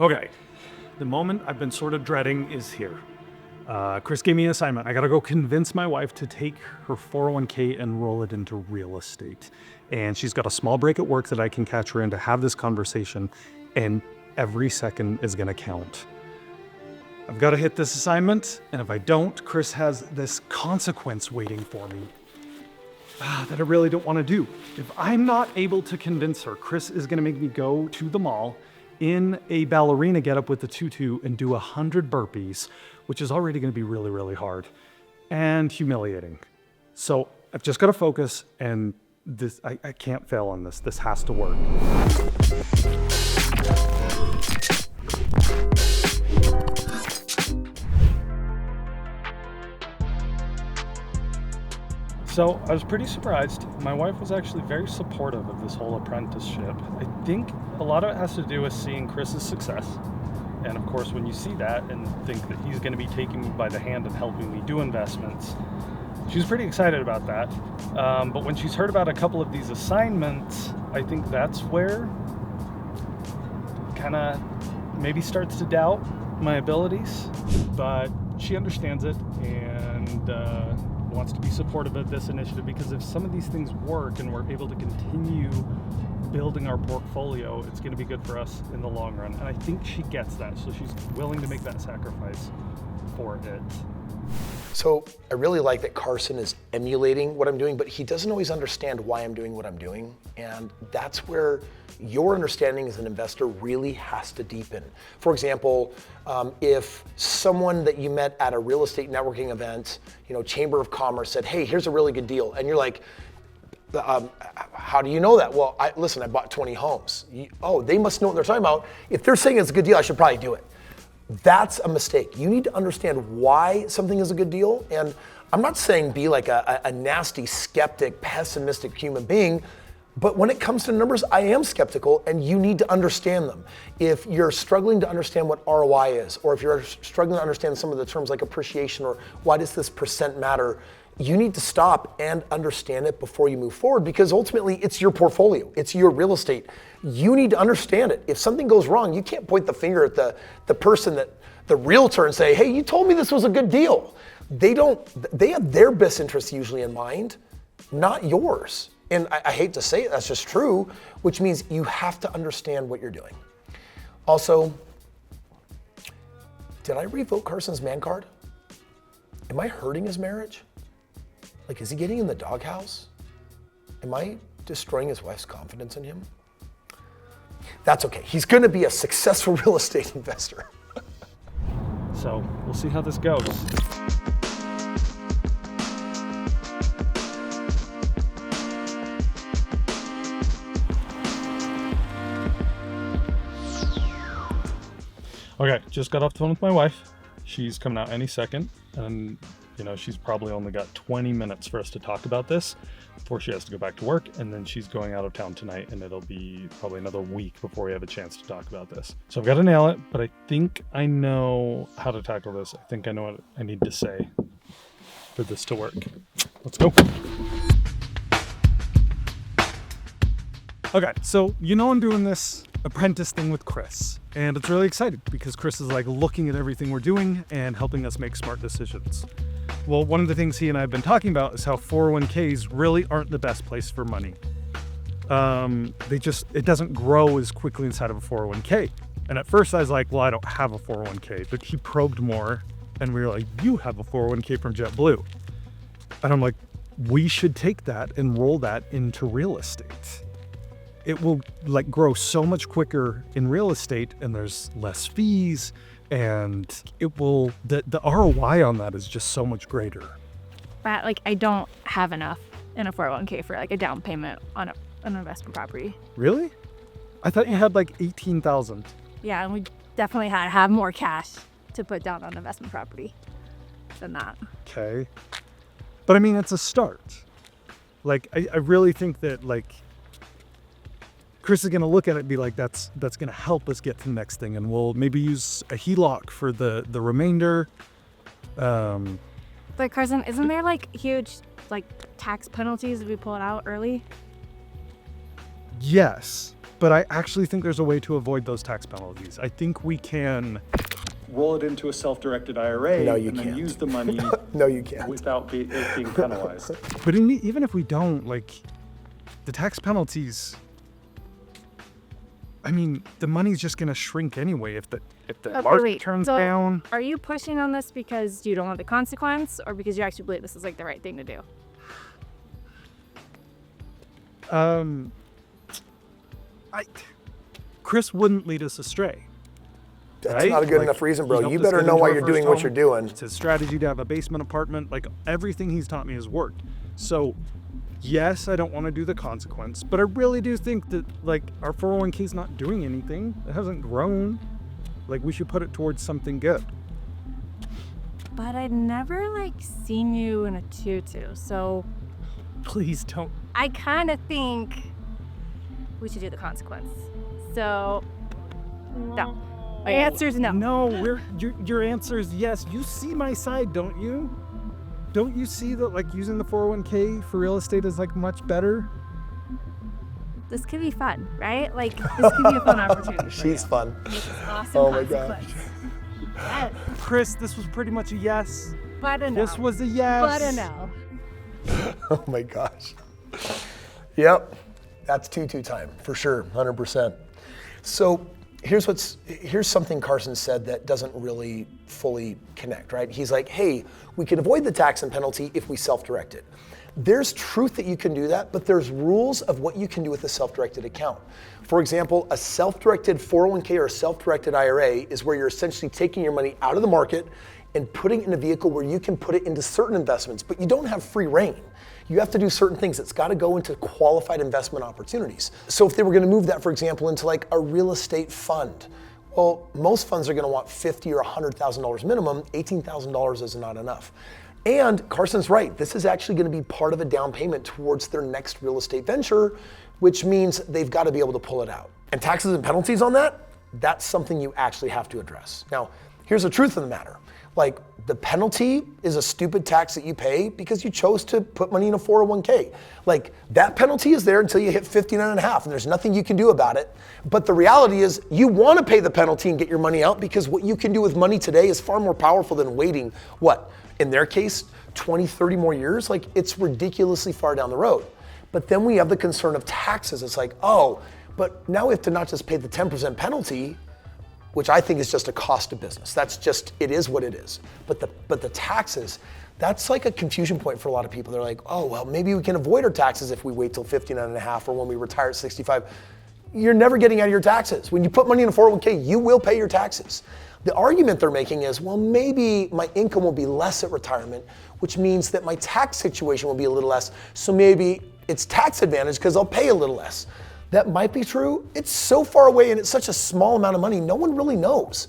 Okay, the moment I've been sort of dreading is here. Kris gave me an assignment. I gotta go convince my wife to take her 401k and roll it into real estate. And she's got a small break at work that I can catch her in to have this conversation, and every second is gonna count. I've gotta hit this assignment, and if I don't, Kris has this consequence waiting for me that I really don't wanna do. If I'm not able to convince her, Kris is gonna make me go to the mall in a ballerina getup with the tutu and do 100 burpees, which is already gonna be really, really hard and humiliating. So I've just gotta focus, and I can't fail on this. This has to work. So I was pretty surprised. My wife was actually very supportive of this whole apprenticeship. I think a lot of it has to do with seeing Kris's success. And of course, when you see that and think that he's going to be taking me by the hand and helping me do investments, she's pretty excited about that. But when she's heard about a couple of these assignments, I think that's where kind of maybe starts to doubt my abilities. But she understands it and wants to be supportive of this initiative, because if some of these things work and we're able to continue building our portfolio, it's going to be good for us in the long run. And I think she gets that, so she's willing to make that sacrifice for it. So I really like that Carson is emulating what I'm doing, but he doesn't always understand why I'm doing what I'm doing. And that's where your understanding as an investor really has to deepen. For example, if someone that you met at a real estate networking event, Chamber of Commerce said, hey, here's a really good deal. And you're like, how do you know that? Well, listen, I bought 20 homes. They must know what they're talking about. If they're saying it's a good deal, I should probably do it. That's a mistake. You need to understand why something is a good deal. And I'm not saying be like a nasty, skeptic, pessimistic human being, but when it comes to numbers, I am skeptical, and you need to understand them. If you're struggling to understand what ROI is, or if you're struggling to understand some of the terms like appreciation, or why does this percent matter, you need to stop and understand it before you move forward, because ultimately it's your portfolio, it's your real estate. You need to understand it. If something goes wrong, you can't point the finger at the person, that the realtor, and say, hey, you told me this was a good deal. They have their best interests usually in mind, not yours. And I hate to say it, that's just true, which means you have to understand what you're doing. Also, did I revoke Carson's man card? Am I hurting his marriage? Like, is he getting in the doghouse? Am I destroying his wife's confidence in him? That's okay. He's going to be a successful real estate investor. So we'll see how this goes. Okay, just got off the phone with my wife. She's coming out any second, and she's probably only got 20 minutes for us to talk about this before she has to go back to work, and then she's going out of town tonight, and it'll be probably another week before we have a chance to talk about this. So I've got to nail it, but I think I know how to tackle this. I think I know what I need to say for this to work. Let's go. Okay, so I'm doing this apprentice thing with Kris, and it's really exciting because Kris is like looking at everything we're doing and helping us make smart decisions. Well, one of the things he and I have been talking about is how 401ks really aren't the best place for money. It doesn't grow as quickly inside of a 401k. And at first I was like, well, I don't have a 401k, but he probed more, and we were like, you have a 401k from JetBlue. And I'm like, we should take that and roll that into real estate. It will grow so much quicker in real estate, and there's less fees, and the ROI on that is just so much greater. But I don't have enough in a 401k for a down payment on an investment property. Really? I thought you had 18,000. Yeah, and we definitely had to have more cash to put down on investment property than that. Okay. But I mean, it's a start. I really think that Kris is going to look at it and be like, that's going to help us get to the next thing. And we'll maybe use a HELOC for the remainder. But Carson, isn't there huge tax penalties if we pull it out early? Yes. but I actually think there's a way to avoid those tax penalties. I think we can roll it into a self-directed IRA No, you and then can't. use the money No, you can't. without it being penalized. But even if we don't, like, the tax penalties, I mean, the money's just gonna shrink anyway if the market turns down. Are you pushing on this because you don't want the consequence, or because you actually believe this is like the right thing to do? Kris wouldn't lead us astray. That's right? not a good Like, enough reason, he bro. helped You us better get know into why our you're first doing what home. you're doing. It's his strategy to have a basement apartment. Like, everything he's taught me has worked. So, yes, I don't want to do the consequence, but I really do think that, like, our 401k is not doing anything. It hasn't grown. Like, we should put it towards something good. But I'd never like seen you in a tutu, so Please don't. I kind of think we should do the consequence. So, no. My answer is no. No, your answer is yes. You see my side, don't you? Don't you see that, like, using the 401k for real estate is, like, much better? This could be fun, right? Like, this could be a fun opportunity for She's you. fun. This is awesome Oh my consequence. Yes, Kris, this was pretty much a yes. but a no. This was a yes. But a no. Oh my gosh. Yep, that's tutu time for sure, 100%. So here's something Carson said that doesn't really fully connect, right? He's like, hey, we can avoid the tax and penalty if we self-direct it. There's truth that you can do that, but there's rules of what you can do with a self-directed account. For example, a self-directed 401k or a self-directed IRA is where you're essentially taking your money out of the market and putting it in a vehicle where you can put it into certain investments, but you don't have free reign. You have to do certain things. It's got to go into qualified investment opportunities. So if they were going to move that, for example, into like a real estate fund, well, most funds are going to want $50,000 or $100,000 minimum. $18,000 is not enough. And Carson's right. This is actually going to be part of a down payment towards their next real estate venture, which means they've got to be able to pull it out. And taxes and penalties on that, that's something you actually have to address. Now, here's the truth of the matter. Like, the penalty is a stupid tax that you pay because you chose to put money in a 401k. Like, that penalty is there until you hit 59 and a half, and there's nothing you can do about it. But the reality is you want to pay the penalty and get your money out because what you can do with money today is far more powerful than waiting, what, in their case, 20, 30 more years? Like, it's ridiculously far down the road. But then we have the concern of taxes. It's like, oh, but now we have to not just pay the 10% penalty, which I think is just a cost of business. That's just, it is what it is. But the taxes, that's like a confusion point for a lot of people. They're like, oh, well, maybe we can avoid our taxes if we wait till 59 and a half or when we retire at 65. You're never getting out of your taxes. When you put money in a 401k, you will pay your taxes. The argument they're making is, well, maybe my income will be less at retirement, which means that my tax situation will be a little less. So maybe it's tax advantage because I'll pay a little less. That might be true. It's so far away and it's such a small amount of money, no one really knows.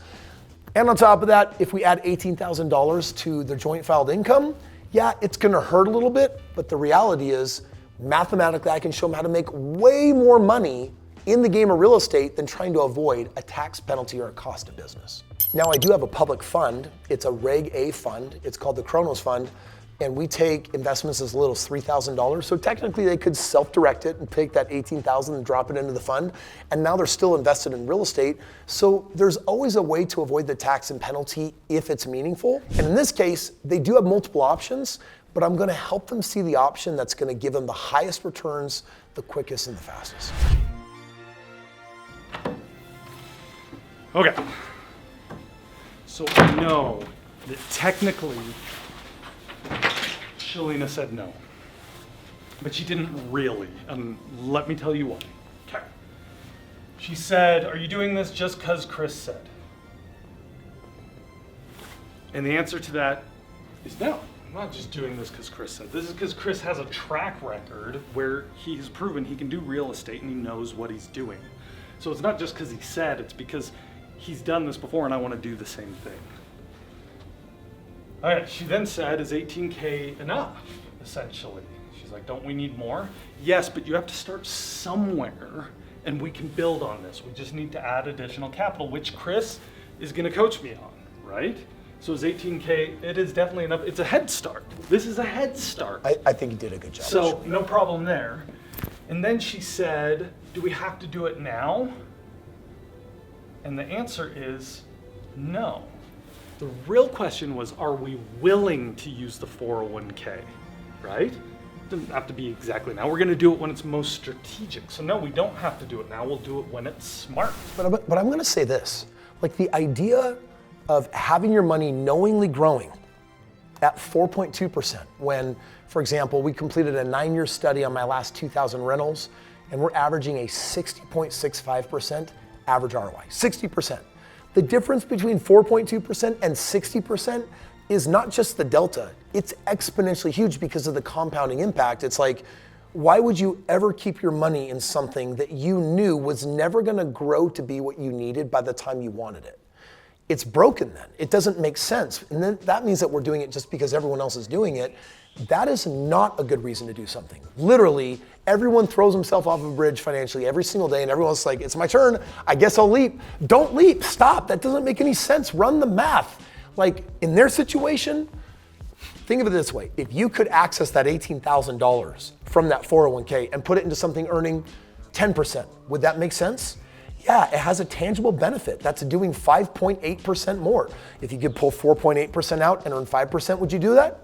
And on top of that, if we add $18,000 to the joint filed income, yeah, it's gonna hurt a little bit, but the reality is, mathematically, I can show them how to make way more money in the game of real estate than trying to avoid a tax penalty or a cost of business. Now, I do have a public fund. It's a Reg A fund. It's called the Kronos fund. And we take investments as little as $3,000. So technically they could self-direct it and take that $18,000 and drop it into the fund. And now they're still invested in real estate. So there's always a way to avoid the tax and penalty if it's meaningful. And in this case, they do have multiple options, but I'm gonna help them see the option that's gonna give them the highest returns, the quickest and the fastest. Okay. So I know that technically Shelina said no, but she didn't really, and let me tell you why. Okay. She said, are you doing this just because Kris said? And the answer to that is no. I'm not just doing this because Kris said. This is because Kris has a track record where he has proven he can do real estate and he knows what he's doing. So it's not just because he said, it's because he's done this before and I want to do the same thing. All right, she then said, is 18K enough, essentially? She's like, don't we need more? Yes, but you have to start somewhere and we can build on this. We just need to add additional capital, which Kris is gonna coach me on, right? So is 18K, it is definitely enough. It's a head start. This is a head start. I think you did a good job. So no problem there. And then she said, do we have to do it now? And the answer is no. The real question was, are we willing to use the 401k, right? Doesn't have to be exactly now. We're gonna do it when it's most strategic. So no, we don't have to do it now. We'll do it when it's smart. But I'm gonna say this, like the idea of having your money knowingly growing at 4.2% when, for example, we completed a 9-year study on my last 2,000 rentals and we're averaging a 60.65% average ROI, 60%. The difference between 4.2% and 60% is not just the delta, it's exponentially huge because of the compounding impact. It's like, why would you ever keep your money in something that you knew was never gonna grow to be what you needed by the time you wanted it? It's broken then. It doesn't make sense. And then that means that we're doing it just because everyone else is doing it. That is not a good reason to do something. Literally, everyone throws himself off a bridge financially every single day and everyone's like, it's my turn, I guess I'll leap. Don't leap, stop, that doesn't make any sense. Run the math. Like in their situation, think of it this way. If you could access that $18,000 from that 401k and put it into something earning 10%, would that make sense? Yeah, it has a tangible benefit. That's doing 5.8% more. If you could pull 4.8% out and earn 5%, would you do that?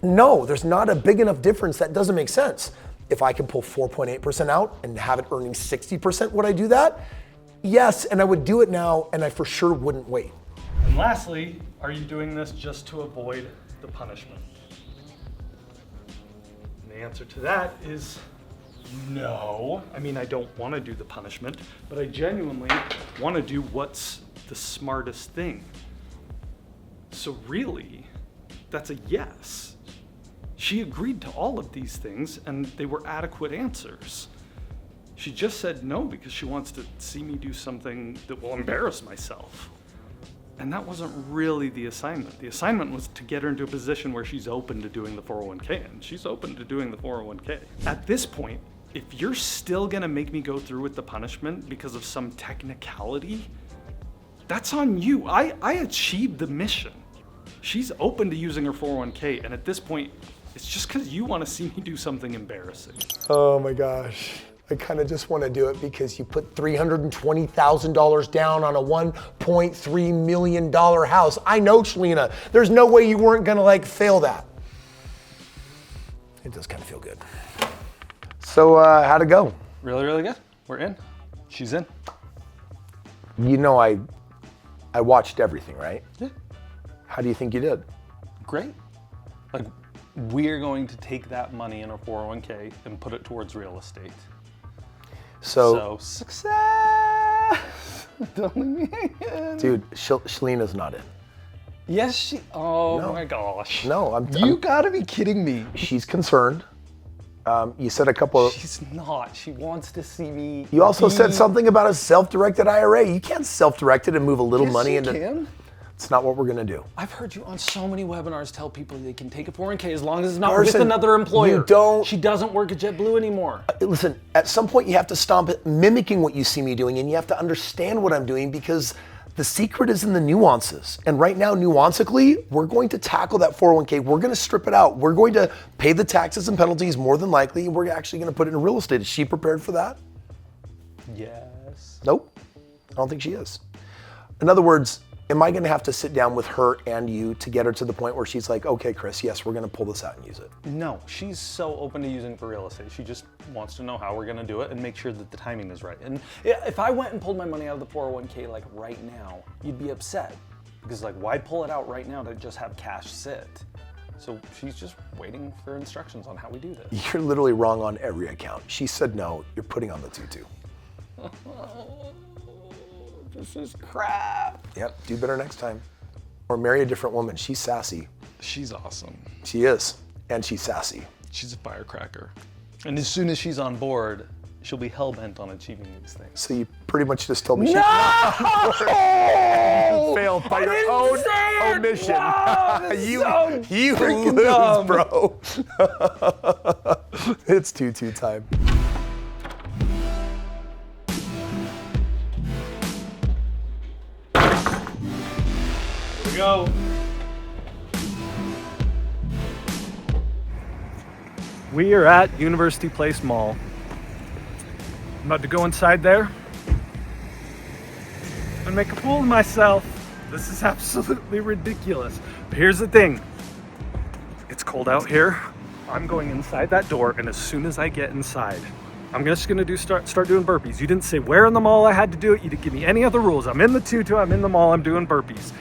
No, there's not a big enough difference. That doesn't make sense. If I could pull 4.8% out and have it earning 60%, would I do that? Yes, and I would do it now, and I for sure wouldn't wait. And lastly, are you doing this just to avoid the punishment? And the answer to that is no. I mean, I don't want to do the punishment, but I genuinely want to do what's the smartest thing. So really, that's a yes. She agreed to all of these things and they were adequate answers. She just said no because she wants to see me do something that will embarrass myself. And that wasn't really the assignment. The assignment was to get her into a position where she's open to doing the 401k, and she's open to doing the 401k. At this point, if you're still gonna make me go through with the punishment because of some technicality, that's on you. I achieved the mission. She's open to using her 401k, and at this point, it's just because you want to see me do something embarrassing. Oh my gosh. I kind of just want to do it because you put $320,000 down on a $1.3 million house. I know, Shelina, there's no way you weren't gonna like fail that. It does kind of feel good. So how'd it go? Really, really good. We're in. She's in. You know, I watched everything, right? Yeah. How do you think you did? Great. Like, we're going to take that money in our 401k and put it towards real estate. So success. Don't leave me hanging. Dude, Shelina's not in. Yes, she. Oh No. my gosh. No, You gotta be kidding me. she's concerned. You said a couple of, She's not. She wants to see me. you also said something about a self-directed IRA. You can't self-direct it and move a little Yes, money you into. can. It's not what we're gonna do. I've heard you on so many webinars tell people they can take a 401k as long as it's not Carson, with another employer. you don't- She doesn't work at JetBlue anymore. Listen, at some point you have to stop mimicking what you see me doing and you have to understand what I'm doing because the secret is in the nuances. And right now, nuancically, we're going to tackle that 401k. We're gonna strip it out. We're going to pay the taxes and penalties more than likely. We're actually gonna put it in real estate. Is she prepared for that? Yes. Nope, I don't think she is. In other words, am I gonna have to sit down with her and you to get her to the point where she's like, okay, Kris, yes, we're gonna pull this out and use it? No, she's so open to using it for real estate. She just wants to know how we're gonna do it and make sure that the timing is right. And if I went and pulled my money out of the 401k like right now, you'd be upset. Because like, why pull it out right now to just have cash sit? So she's just waiting for instructions on how we do this. You're literally wrong on every account. She said no, you're putting on the tutu. This is crap. Yep, do better next time. Or marry a different woman. She's sassy. She's awesome. She is, and she's sassy. She's a firecracker. And as soon as she's on board, she'll be hell-bent on achieving these things. So you pretty much just told me she's No! failed by your own omission. No, you freaking lose, dumb. bro. It's tutu time. Here we go. We are at University Place Mall. I'm about to go inside there and make a fool of myself. This is absolutely ridiculous. But here's the thing. It's cold out here. I'm going inside that door, and as soon as I get inside, I'm just gonna start doing burpees. You didn't say where in the mall I had to do it. You didn't give me any other rules. I'm in the tutu, I'm in the mall, I'm doing burpees.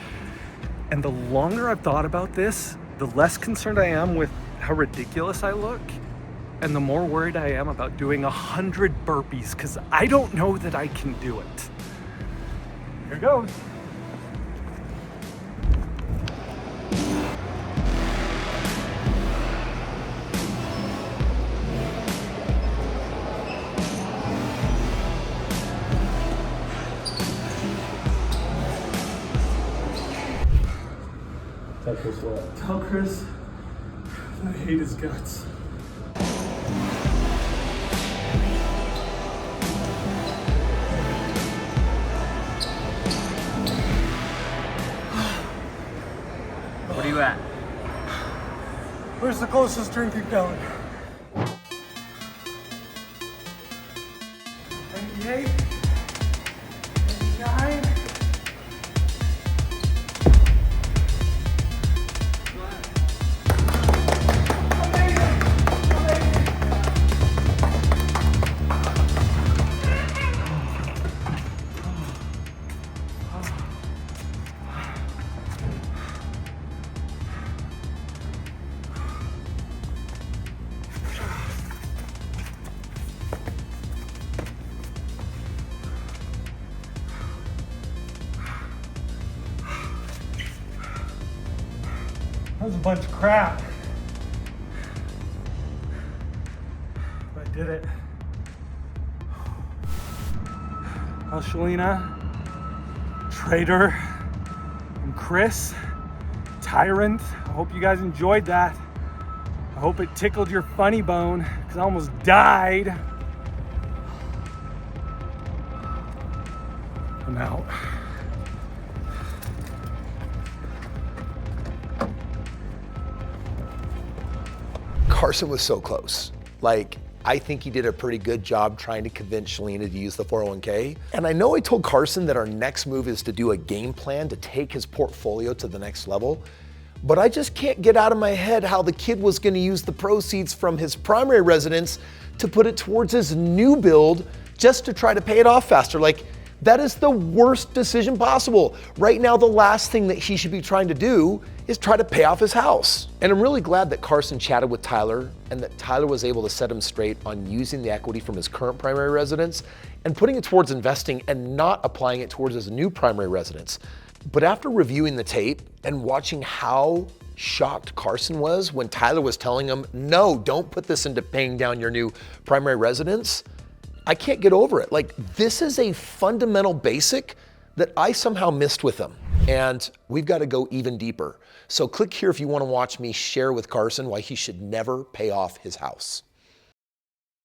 And the longer I've thought about this, the less concerned I am with how ridiculous I look, and the more worried I am about doing 100 burpees, because I don't know that I can do it. Here goes. Tell Kris I hate his guts. What are you at? Where's the closest drinking fountain? 98, 99. That was a bunch of crap. But I did it. Well, Shelina, traitor, and Kris, tyrant. I hope you guys enjoyed that. I hope it tickled your funny bone, because I almost died. I'm out. Carson was so close. Like, I think he did a pretty good job trying to convince Shelina to use the 401k. And I know I told Carson that our next move is to do a game plan to take his portfolio to the next level, but I just can't get out of my head how the kid was gonna use the proceeds from his primary residence to put it towards his new build just to try to pay it off faster. Like, that is the worst decision possible. Right now, the last thing that he should be trying to do is try to pay off his house. And I'm really glad that Carson chatted with Tyler and that Tyler was able to set him straight on using the equity from his current primary residence and putting it towards investing and not applying it towards his new primary residence. But after reviewing the tape and watching how shocked Carson was when Tyler was telling him, no, don't put this into paying down your new primary residence, I can't get over it. Like, this is a fundamental basic that I somehow missed with him. And we've got to go even deeper. So click here if you want to watch me share with Carson why he should never pay off his house.